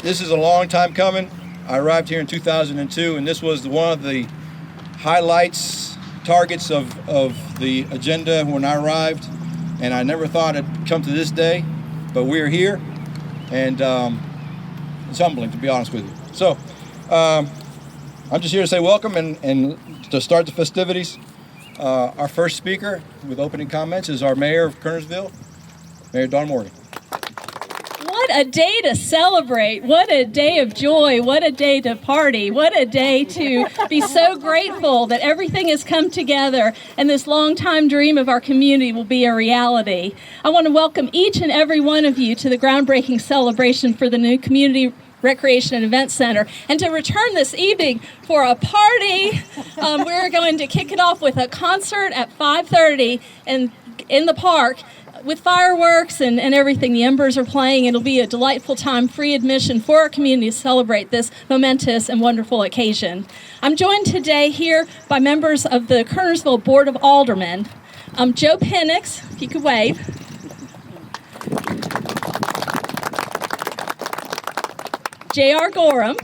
This is a long time coming. I arrived here in 2002, and this was one of the highlights, targets of the agenda when I arrived. And I never thought it'd come to this day, but we're here, and it's humbling, to be honest with you. So I'm just here to say welcome and to start the festivities. Our first speaker with opening comments is our mayor of Kernersville, Mayor Dawn Morgan. What a day to celebrate. What a day of joy. What a day to party. What a day to be so grateful that everything has come together and this long-time dream of our community will be a reality. I want to welcome each and every one of you to the groundbreaking celebration for the new Community Recreation and Event Center. And to return this evening for a party, we're going to kick it off with a concert at 5:30 in the park, with fireworks and everything. The Embers are playing. It'll be a delightful time, free admission for our community to celebrate this momentous and wonderful occasion. I'm joined today here by members of the Kernersville Board of Aldermen. Joe Penix, if you could wave. J.R. Gorham.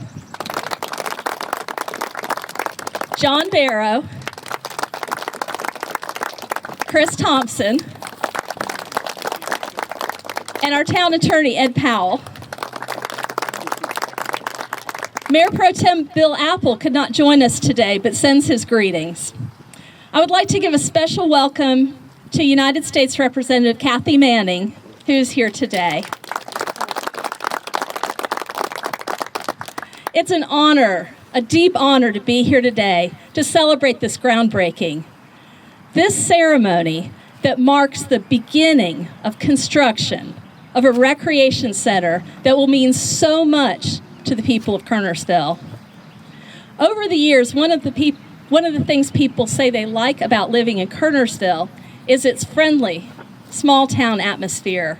John Barrow. Chris Thompson. And our town attorney, Ed Powell. Mayor Pro Tem Bill Apple could not join us today, but sends his greetings. I would like to give a special welcome to United States Representative Kathy Manning, who is here today. It's an honor, a deep honor to be here today to celebrate this groundbreaking. This ceremony that marks the beginning of construction of a recreation center that will mean so much to the people of Kernersville. Over the years, one of the things people say they like about living in Kernersville is its friendly, small-town atmosphere.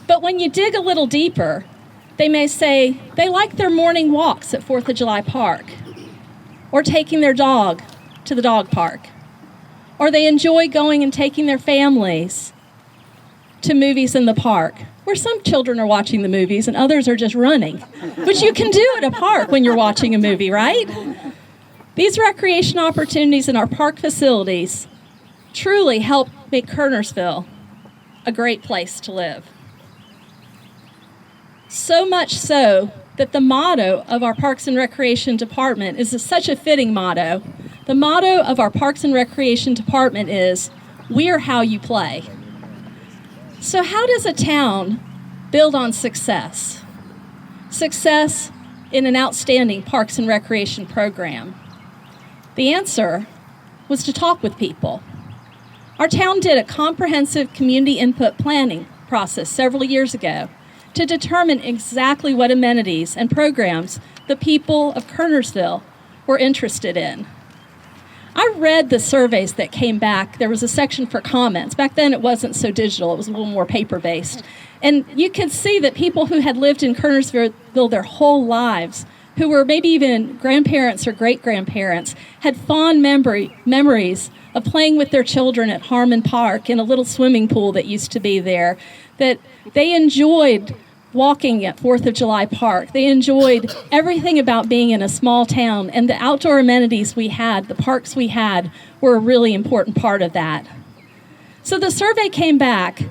But when you dig a little deeper, they may say they like their morning walks at 4th of July Park, or taking their dog to the dog park, or they enjoy going and taking their families to movies in the park, where some children are watching the movies and others are just running, which you can do at a park when you're watching a movie, right? These recreation opportunities in our park facilities truly help make Kernersville a great place to live. So much so that the motto of our Parks and Recreation Department is such a fitting motto. The motto of our Parks and Recreation Department is, "We're how you play." So how does a town build on success? Success in an outstanding Parks and Recreation program. The answer was to talk with people. Our town did a comprehensive community input planning process several years ago to determine exactly what amenities and programs the people of Kernersville were interested in. I read the surveys that came back. There was a section for comments. Back then it wasn't so digital, it was a little more paper-based. And you could see that people who had lived in Kernersville their whole lives, who were maybe even grandparents or great-grandparents, had fond memories of playing with their children at Harmon Park in a little swimming pool that used to be there, that they enjoyed walking at 4th of July Park. They enjoyed everything about being in a small town, and the outdoor amenities we had, the parks we had, were a really important part of that. So the survey came back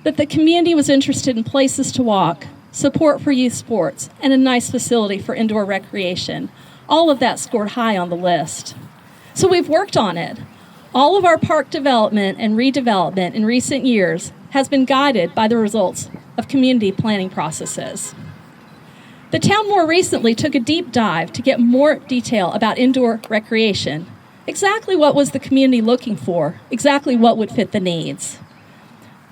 that the community was interested in places to walk, support for youth sports, and a nice facility for indoor recreation. All of that scored high on the list. So we've worked on it. All of our park development and redevelopment in recent years has been guided by the results of community planning processes. The town more recently took a deep dive to get more detail about indoor recreation. Exactly what was the community looking for? Exactly what would fit the needs?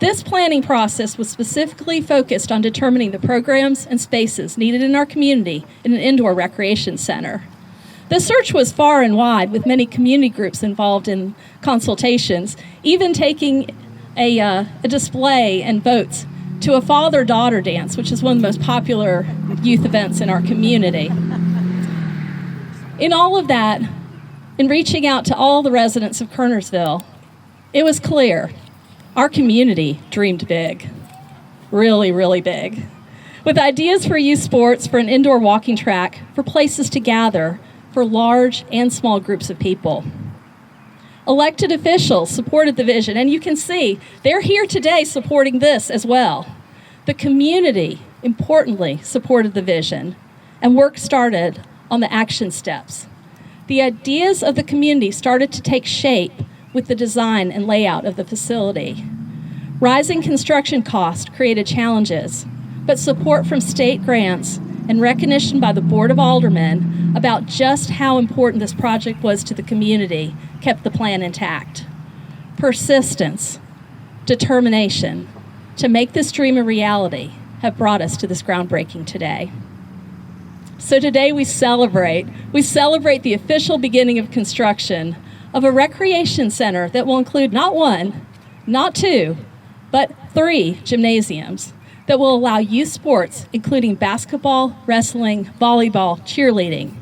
This planning process was specifically focused on determining the programs and spaces needed in our community in an indoor recreation center. The search was far and wide, with many community groups involved in consultations, even taking a display and votes to a father-daughter dance, which is one of the most popular youth events in our community. In all of that, in reaching out to all the residents of Kernersville, it was clear our community dreamed big, really, really big. with ideas for youth sports, for an indoor walking track, for places to gather, for large and small groups of people. Elected officials supported the vision, and you can see they're here today supporting this as well. The community, importantly, supported the vision, and work started on the action steps. The ideas of the community started to take shape with the design and layout of the facility. Rising construction costs created challenges, but support from state grants and recognition by the Board of Aldermen about just how important this project was to the community kept the plan intact. Persistence, determination to make this dream a reality have brought us to this groundbreaking today. So today we celebrate the official beginning of construction of a recreation center that will include not one, not two, but 3 gymnasiums that will allow youth sports, including basketball, wrestling, volleyball, cheerleading,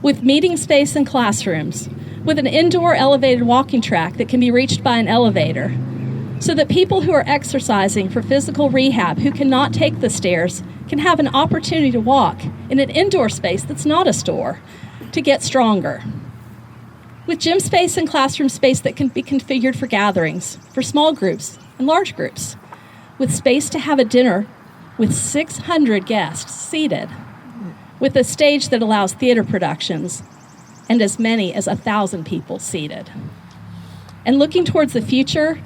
with meeting space and classrooms, with an indoor elevated walking track that can be reached by an elevator, so that people who are exercising for physical rehab who cannot take the stairs can have an opportunity to walk in an indoor space that's not a store to get stronger. With gym space and classroom space that can be configured for gatherings, for small groups and large groups, with space to have a dinner with 600 guests seated, with a stage that allows theater productions, and as many as 1,000 people seated. And looking towards the future,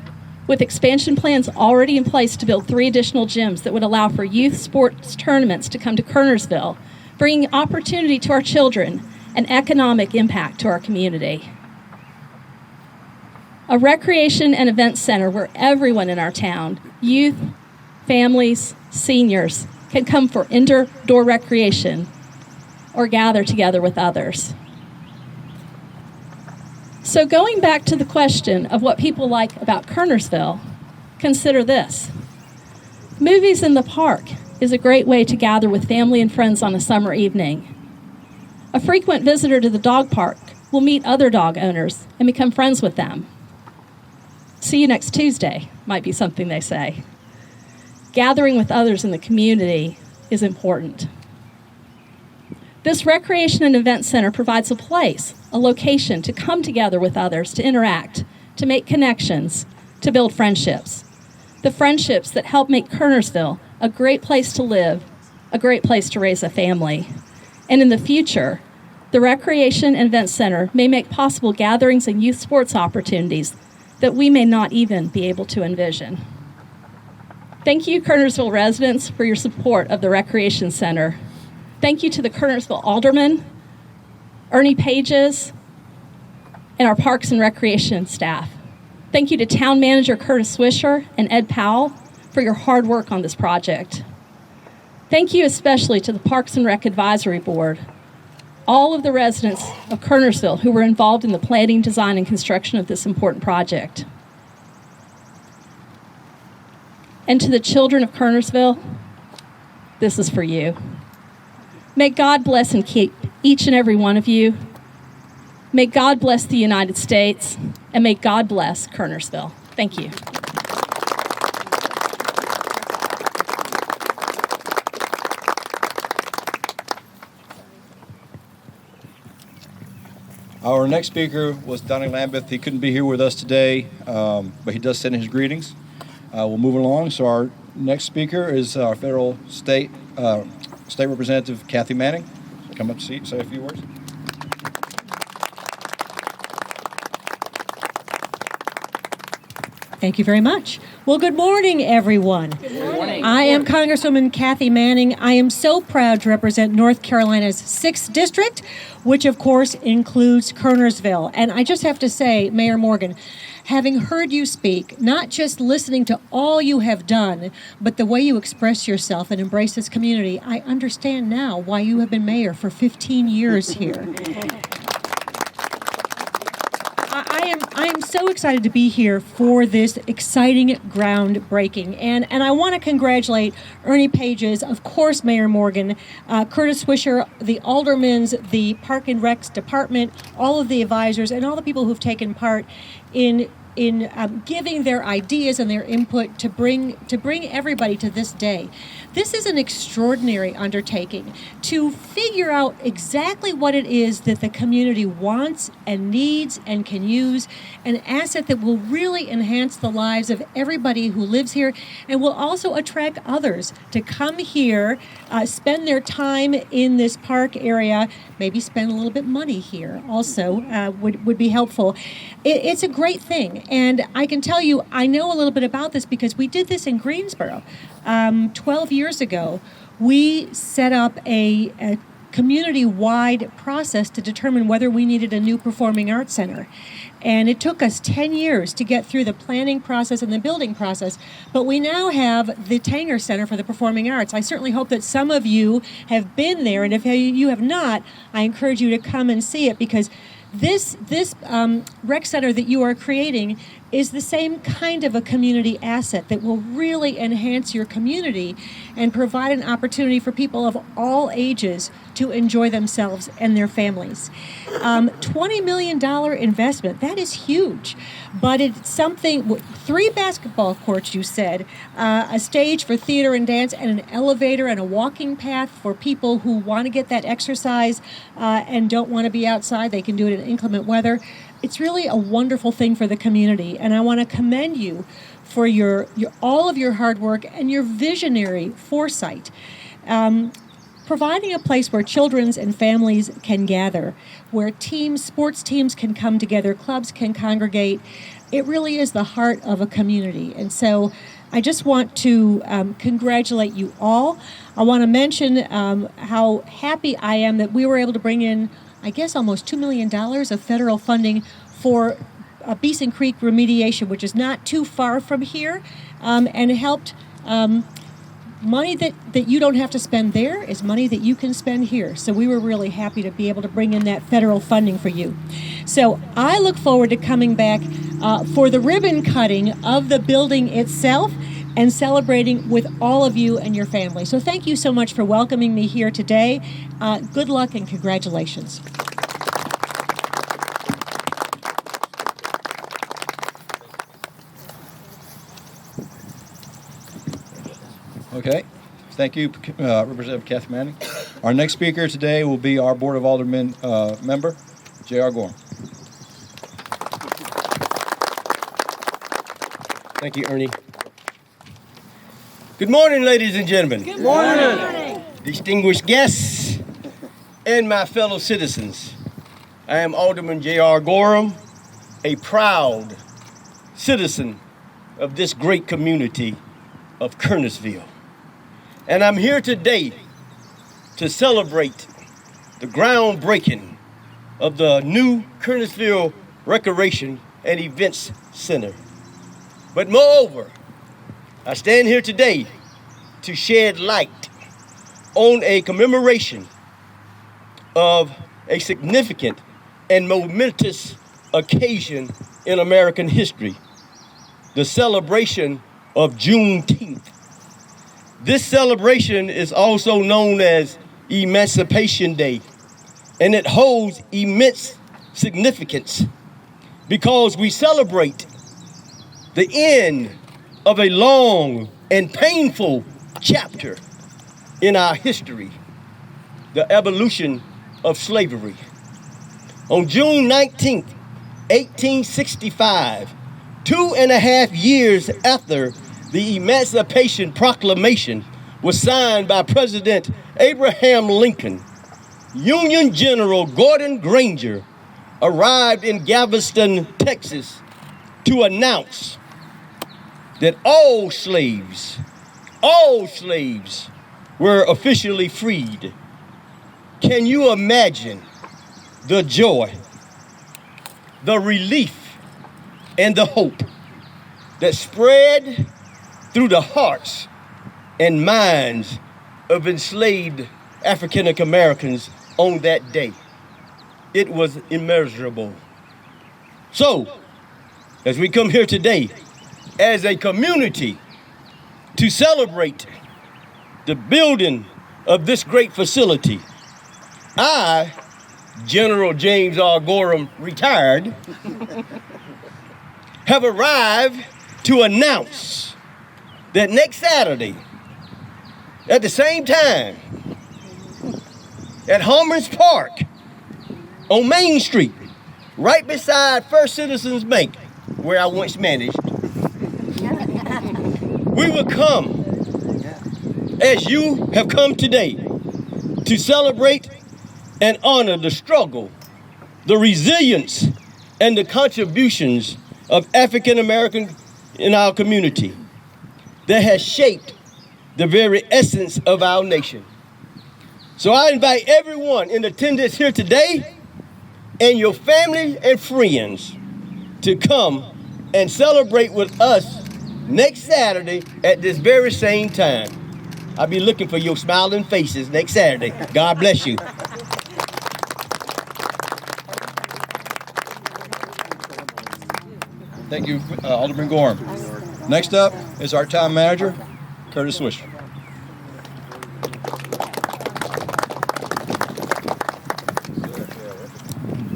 with expansion plans already in place to build 3 additional gyms that would allow for youth sports tournaments to come to Kernersville, bringing opportunity to our children and economic impact to our community. A recreation and event center where everyone in our town, youth, families, seniors, can come for indoor recreation or gather together with others. So going back to the question of what people like about Kernersville, consider this. Movies in the park is a great way to gather with family and friends on a summer evening. A frequent visitor to the dog park will meet other dog owners and become friends with them. See you next Tuesday, might be something they say. Gathering with others in the community is important. This recreation and event center provides a place, a location to come together with others, to interact, to make connections, to build friendships. The friendships that help make Kernersville a great place to live, a great place to raise a family. And in the future, the Recreation and Event Center may make possible gatherings and youth sports opportunities that we may not even be able to envision. Thank you, Kernersville residents, for your support of the Recreation Center. Thank you to the Kernersville Aldermen, Ernie Pages, and our Parks and Recreation staff. Thank you to Town Manager Curtis Swisher and Ed Powell for your hard work on this project. Thank you especially to the Parks and Rec Advisory Board, all of the residents of Kernersville who were involved in the planning, design, and construction of this important project. And to the children of Kernersville, this is for you. May God bless and keep each and every one of you. May God bless the United States, and may God bless Kernersville. Thank you. Our next speaker was Donnie Lambeth. He couldn't be here with us today, but he does send his greetings. We'll move along. So our next speaker is our federal state representative, Kathy Manning. Come up to say a few words. Thank you very much. Well, good morning, everyone. Good morning. I am Congresswoman Kathy Manning. I am so proud to represent North Carolina's 6th District, which of course includes Kernersville. And I just have to say, Mayor Morgan, having heard you speak, not just listening to all you have done, but the way you express yourself and embrace this community, I understand now why you have been mayor for 15 years here. I am so excited to be here for this exciting groundbreaking. And I want to congratulate Ernie Pages, of course, Mayor Morgan, Curtis Swisher, the aldermans, the Park and Recs Department, all of the advisors, and all the people who've taken part in giving their ideas and their input to bring everybody to this day. This is an extraordinary undertaking to figure out exactly what it is that the community wants and needs and can use, an asset that will really enhance the lives of everybody who lives here and will also attract others to come here, spend their time in this park area, maybe spend a little bit money here also would be helpful. It's a great thing, and I can tell you I know a little bit about this because we did this in Greensboro 12 years ago. We set up a community-wide process to determine whether we needed a new performing arts center. And it took us 10 years to get through the planning process and the building process, but we now have the Tanger Center for the Performing Arts. I certainly hope that some of you have been there, and if you have not, I encourage you to come and see it, because this rec center that you are creating is the same kind of a community asset that will really enhance your community and provide an opportunity for people of all ages to enjoy themselves and their families. $20 million investment, that is huge, but it's something, 3 basketball courts, you said, a stage for theater and dance, and an elevator and a walking path for people who want to get that exercise and don't want to be outside. They can do it in inclement weather. It's really a wonderful thing for the community, and I want to commend you for your all of your hard work and your visionary foresight. Providing a place where children and families can gather, where sports teams can come together, clubs can congregate. It really is the heart of a community. And so I just want to congratulate you all. I want to mention how happy I am that we were able to bring in, I guess, almost $2 million of federal funding for Beeson Creek remediation, which is not too far from here, and it helped. Money that you don't have to spend there is money that you can spend here. So we were really happy to be able to bring in that federal funding for you. So I look forward to coming back for the ribbon cutting of the building itself and celebrating with all of you and your family. So thank you so much for welcoming me here today. Good luck and congratulations. Okay. Thank you, Representative Kathy Manning. Our next speaker today will be our Board of Aldermen member, J.R. Gorham. Thank you, Ernie. Good morning, ladies and gentlemen. Good morning. Distinguished guests and my fellow citizens. I am Alderman J.R. Gorham, a proud citizen of this great community of Kernersville. And I'm here today to celebrate the groundbreaking of the new Kernersville Recreation and Events Center. But moreover, I stand here today to shed light on a commemoration of a significant and momentous occasion in American history, the celebration of Juneteenth. This celebration is also known as Emancipation Day, and it holds immense significance because we celebrate the end of a long and painful chapter in our history, the evolution of slavery. On June 19th, 1865, 2.5 years after the Emancipation Proclamation was signed by President Abraham Lincoln, Union General Gordon Granger arrived in Galveston, Texas, to announce that all slaves were officially freed. Can you imagine the joy, the relief, and the hope that spread through the hearts and minds of enslaved African Americans on that day? It was immeasurable. So, as we come here today as a community to celebrate the building of this great facility, I, General James R. Gorham, retired, have arrived to announce that next Saturday, At the same time, at Homer's Park on Main Street, right beside First Citizens Bank, where I once managed, we will come as you have come today to celebrate and honor the struggle, the resilience, and the contributions of African Americans in our community that has shaped the very essence of our nation. So I invite everyone in attendance here today and your family and friends to come and celebrate with us next Saturday at this very same time. I'll be looking for your smiling faces next Saturday. God bless you. Thank you, Alderman Gorham. Next up is our town manager, Curtis Swisher.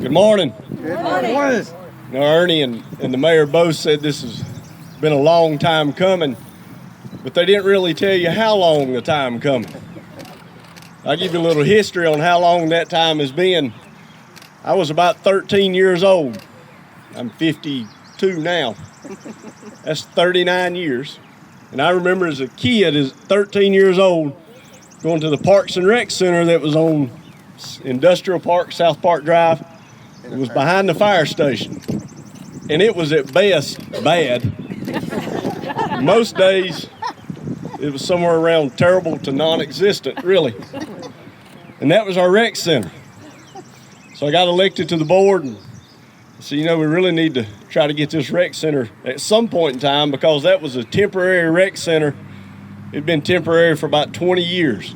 Good morning. Good morning. Now, Ernie and the mayor both said this has been a long time coming, but they didn't really tell you how long the time coming. I'll give you a little history on how long that time has been. I was about 13 years old. I'm 52 now. That's 39 years. And I remember as a kid, as 13 years old, going to the Parks and Rec Center that was on Industrial Park, South Park Drive. It was behind the fire station. And it was at best bad. Most days, it was somewhere around terrible to non-existent, really. And that was our rec center. So I got elected to the board and said, you know, we really need to try to get this rec center at some point in time, because that was a temporary rec center. It'd been temporary for about 20 years.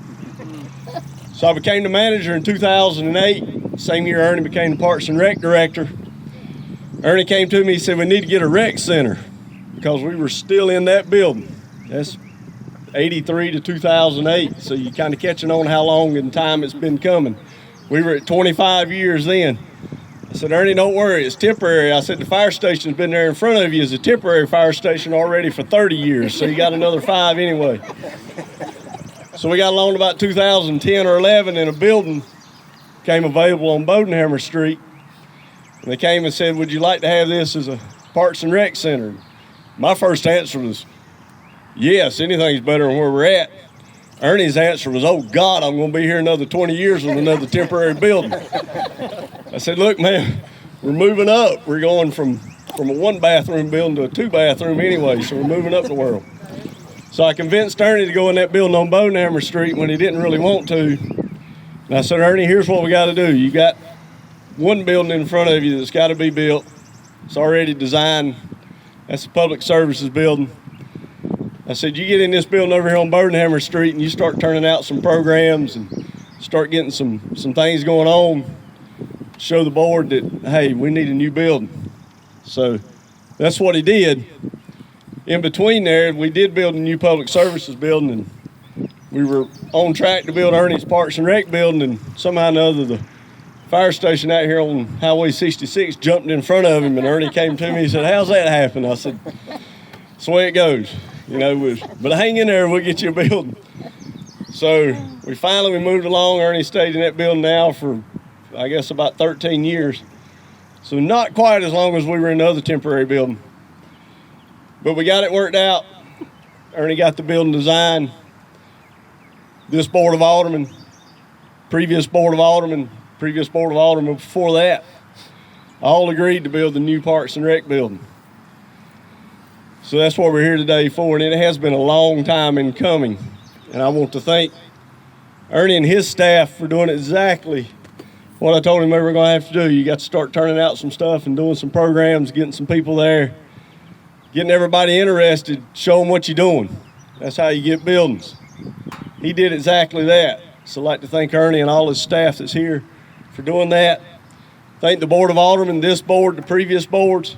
So I became the manager in 2008. Same year Ernie became the Parks and Rec director. Ernie came to me and said, we need to get a rec center, because we were still in that building. That's 83 to 2008, so you're kind of catching on how long in time it's been coming. We were at 25 years then. I said, Ernie, don't worry, it's temporary. I said, the fire station's been there in front of you as a temporary fire station already for 30 years, so you got another 5 anyway. So we got along about 2010 or 11, and a building came available on Bodenhammer Street. And they came and said, would you like to have this as a Parks and Rec Center? My first answer was, yes, anything's better than where we're at. Ernie's answer was, oh God, I'm gonna be here another 20 years with another temporary building. I said, look, man, we're moving up. We're going from a 1-bathroom building to a 2-bathroom anyway, so we're moving up the world. So I convinced Ernie to go in that building on Bodenhammer Street when he didn't really want to. And I said, Ernie, here's what we gotta do. You got one building in front of you that's gotta be built. It's already designed. That's the Public Services building. I said, you get in this building over here on Bodenhammer Street and you start turning out some programs and start getting some things going on, show the board that, hey, we need a new building. So that's what he did. In between there, we did build a new Public Services building, and we were on track to build Ernie's Parks and Rec building, and somehow or another the fire station out here on Highway 66 jumped in front of him, and Ernie came to me and said, how's that happen? I said, that's the way it goes. You know, but hang in there and we'll get you a building. So we moved along. Ernie stayed in that building now for, I guess, about 13 years. So not quite as long as we were in the other temporary building. But we got it worked out. Ernie got the building designed. This Board of Aldermen, previous Board of Aldermen before that, all agreed to build the new Parks and Rec building. So that's what we're here today for, and it has been a long time in coming. And I want to thank Ernie and his staff for doing exactly what I told him they were going to have to do. You got to start turning out some stuff and doing some programs, getting some people there, getting everybody interested, show them what you're doing. That's how you get buildings. He did exactly that. So I'd like to thank Ernie and all his staff that's here for doing that. Thank the Board of Aldermen, this board, the previous boards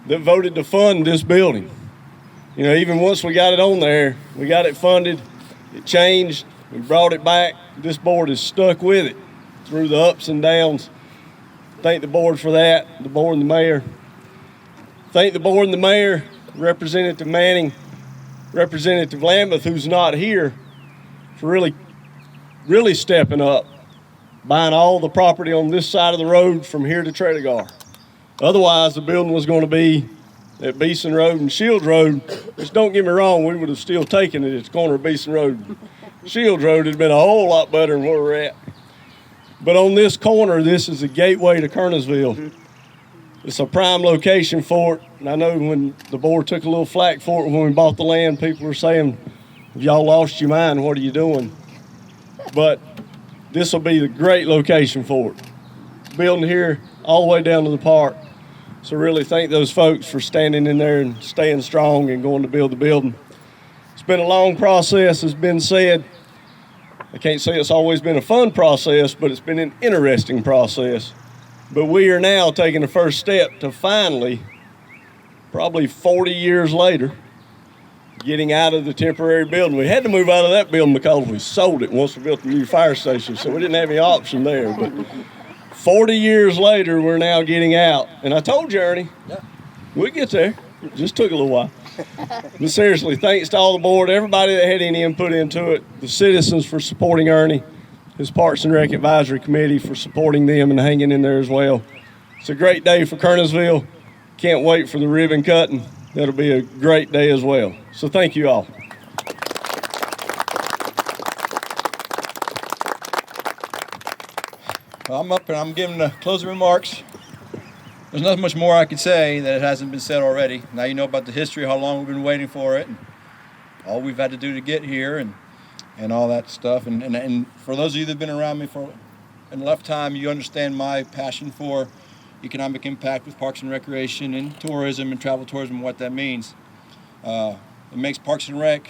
that voted to fund this building. You know, even once we got it on there, we got it funded, it changed, we brought it back. This board is stuck with it through the ups and downs. Thank the board for that, the board and the mayor. Thank the board and the mayor, Representative Manning, Representative Lambeth, who's not here, for really stepping up, buying all the property on this side of the road from here to Tredegar. Otherwise, the building was going to be at Beeson Road and Shields Road, which, don't get me wrong, we would have still taken it. It's corner of Beeson Road. Shields Road had been a whole lot better than where we're at. But on this corner, this is the gateway to Kernersville. It's a prime location for it. And I know when the board took a little flack for it when we bought the land, people were saying, "If y'all lost your mind, what are you doing?" But this will be the great location for it. Building here all the way down to the park. So really thank those folks for standing in there and staying strong and going to build the building. It's been a long process, as been said. I can't say it's always been a fun process, but it's been an interesting process. But we are now taking the first step to finally, probably 40 years later, getting out of the temporary building. We had to move out of that building because we sold it once we built the new fire station, so we didn't have any option there. But 40 years later, we're now getting out. And I told you, Ernie, we'll get there. It just took a little while. But seriously, thanks to all the board, everybody that had any input into it, the citizens for supporting Ernie, his Parks and Rec Advisory Committee for supporting them and hanging in there as well. It's a great day for Kernersville. Can't wait for the ribbon cutting. That'll be a great day as well. So thank you all. Well, I'm up and I'm giving the closing remarks. There's not much more I could say that it hasn't been said already. Now you know about the history, how long we've been waiting for it, and all we've had to do to get here, and all that stuff. And for those of you that have been around me for enough time, you understand my passion for economic impact with Parks and Recreation and tourism and travel tourism and what that means. It makes Parks and Rec,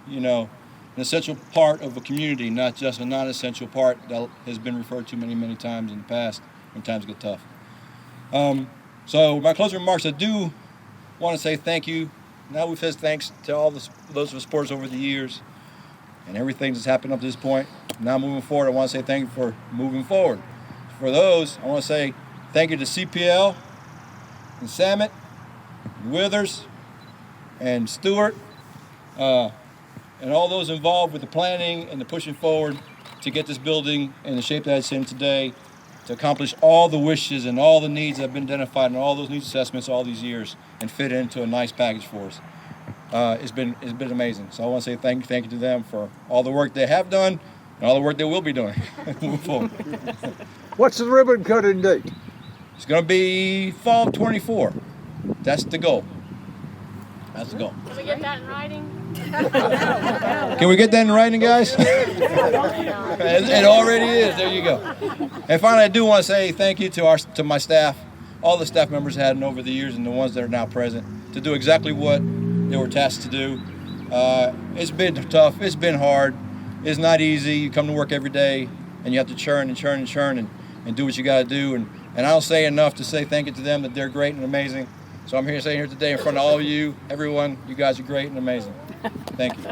an essential part of a community, not just a non-essential part that has been referred to many, many times in the past when times get tough. So my closing remarks, I do want to say thank you. Now we've said thanks to all those of us supporters over the years and everything that's happened up to this point. Now moving forward, I want to say thank you for moving forward. For those, I want to say thank you to CPL and Samet, and Withers, and Stewart, and all those involved with the planning and the pushing forward to get this building in the shape that it's in today, to accomplish all the wishes and all the needs that have been identified and all those needs assessments all these years and fit into a nice package for us. It's been amazing. So I want to say thank you to them for all the work they have done and all the work they will be doing moving forward. What's the ribbon cutting date? It's going to be fall of 24. That's the goal. That's the goal. Can we get that in writing? Can we get that in writing, guys? It already is. There you go. And finally, I do want to say thank you to my staff, all the staff members had over the years and the ones that are now present, to do exactly what they were tasked to do. It's been tough. It's been hard. It's not easy. You come to work every day and you have to churn and do what you got to do. And I don't say enough to say thank you to them, that they're great and amazing. So I'm here saying here today in front of all of you, everyone, you guys are great and amazing. Thank you.